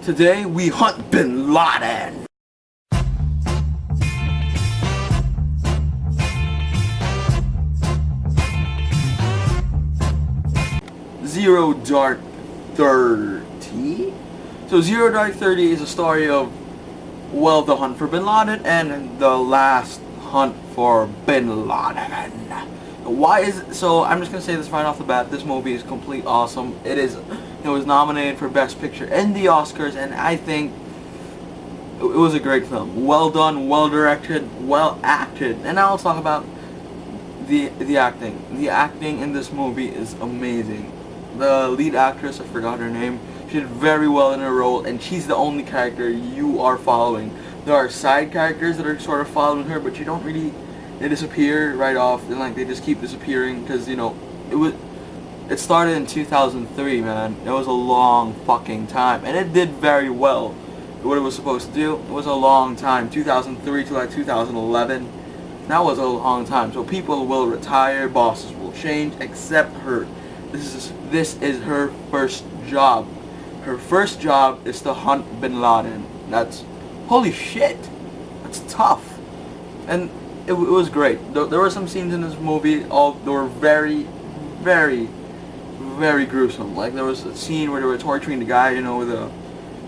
Today we hunt Bin Laden. Zero Dark 30? So Zero Dark 30 is a story of, well, the hunt for Bin Laden and the last hunt for Bin Laden. Why is it? So I'm just gonna say this right off the bat. This movie is complete awesome. It was nominated for Best Picture in the Oscars, and I think it was a great film. Well done, well directed, well acted. And now let's talk about the acting. The acting in this movie is amazing. The lead actress, I forgot her name, she did very well in her role, and she's the only character you are following. There are side characters that are sort of following her, but you don't really, they disappear right off, and like they just keep disappearing because, you know, it started in 2003, man. It was a long fucking time, and it did very well what it was supposed to do. It was a long time, 2003 to like 2011. That was a long time. So people will retire, bosses will change, except her. This is her first job. Her first job is to hunt Bin Laden. That's, holy shit, that's tough. And it was great. There were some scenes in this movie, they were very, very, very gruesome. Like there was a scene where they were torturing the guy, you know, with a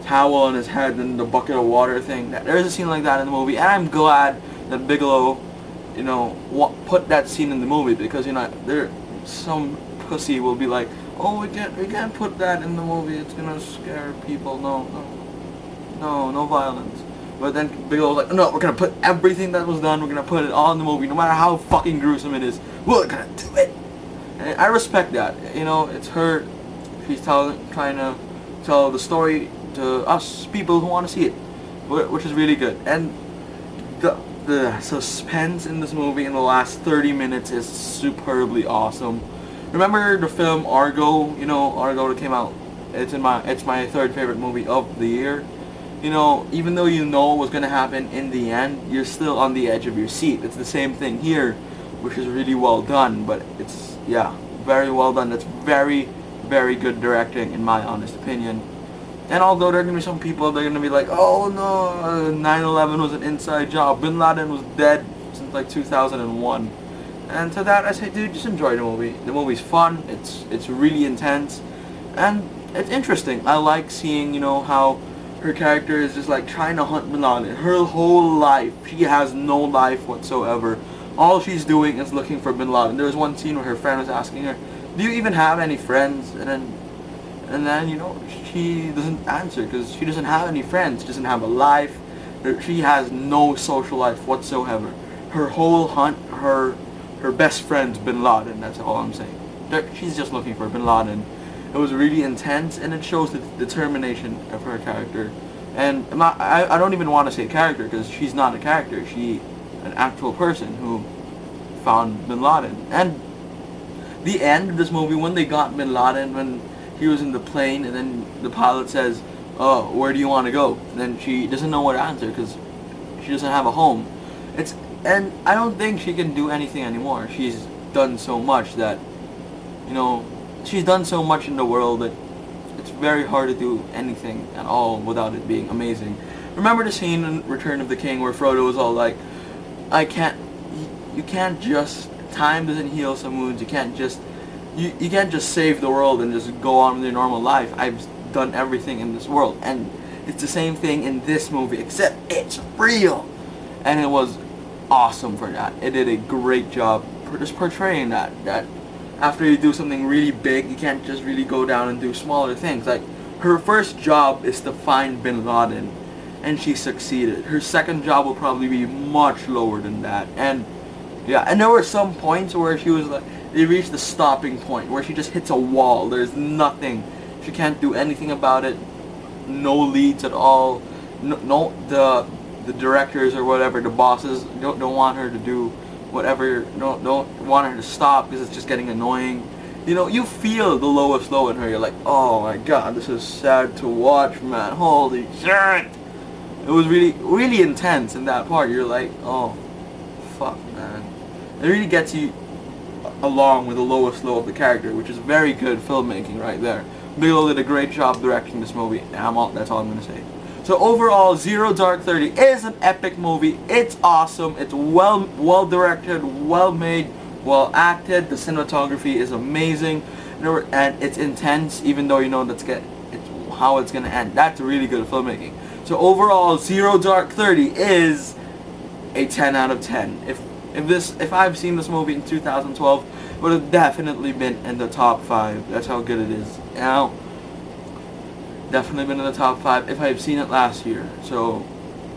towel on his head and the bucket of water thing. There's a scene like that in the movie, and I'm glad that Bigelow, you know, put that scene in the movie, because, you know, some pussy will be like, oh, we can't put that in the movie, it's gonna scare people. No violence. But then Bigelow was like, no, we're gonna put everything that was done, we're gonna put it all in the movie, no matter how fucking gruesome it is, we're gonna do it. And I respect that. You know, it's her, she's trying to tell the story to us people who want to see it, which is really good. And the suspense in this movie in the last 30 minutes is superbly awesome. Remember the film Argo? You know, Argo that came out. It's my third favorite movie of the year. You know, even though you know what's gonna happen in the end, you're still on the edge of your seat. It's the same thing here, which is really well done. But it's, yeah, very well done. That's very, very good directing, in my honest opinion. And although there are gonna be some people, they're gonna be like, oh no, 9/11 was an inside job. Bin Laden was dead since like 2001. And to that I say, dude, just enjoy the movie. The movie's fun, it's really intense, and it's interesting. I like seeing, you know, how her character is just like trying to hunt Bin Laden. Her whole life, she has no life whatsoever. All she's doing is looking for Bin Laden. There was one scene where her friend was asking her, do you even have any friends? And then, you know, she doesn't answer because she doesn't have any friends. She doesn't have a life. She has no social life whatsoever. Her whole hunt, her best friend's Bin Laden. That's all I'm saying. She's just looking for Bin Laden. It was really intense, and it shows the determination of her character. And I don't even want to say character, because she's not a character. She's an actual person who found Bin Laden. And the end of this movie, when they got Bin Laden, when he was in the plane, and then the pilot says, oh, where do you want to go? And then she doesn't know what to answer because she doesn't have a home. And I don't think she can do anything anymore. She's done so much that, you know, she's done so much in the world that it's very hard to do anything at all without it being amazing. Remember the scene in Return of the King where Frodo was all like, you can't just, time doesn't heal some wounds, you can't just save the world and just go on with your normal life. I've done everything in this world. And it's the same thing in this movie, except it's real. And it was awesome for that. It did a great job just portraying that after you do something really big, you can't just really go down and do smaller things. Like, her first job is to find Bin Laden, and she succeeded. Her second job will probably be much lower than that. And yeah, and there were some points where she was like, they reached the stopping point where she just hits a wall. There's nothing. She can't do anything about it. No leads at all. No, the directors or whatever, the bosses don't want her to do whatever. Don't want her to stop because it's just getting annoying. You know, you feel the lowest low in her. You're like, oh my god, this is sad to watch, man. Holy shit! It was really, really intense in that part. You're like, oh, fuck, man. It really gets you along with the lowest low of the character, which is very good filmmaking right there. Bigelow did a great job directing this movie. And that's all I'm gonna say. So overall, Zero Dark 30 is an epic movie. It's awesome. It's well directed, well made, well acted. The cinematography is amazing, and it's intense. Even though you know how it's gonna end. That's really good filmmaking. So overall, Zero Dark 30 is a 10 out of 10. If I've seen this movie in 2012, it would have definitely been in the top 5. That's how good it is. Now, definitely been in the top 5 if I've seen it last year. So,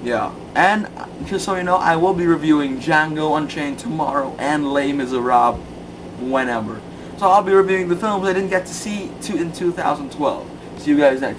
yeah. And just so you know, I will be reviewing Django Unchained tomorrow and Les Miserables whenever. So I'll be reviewing the films I didn't get to see in 2012. See you guys next.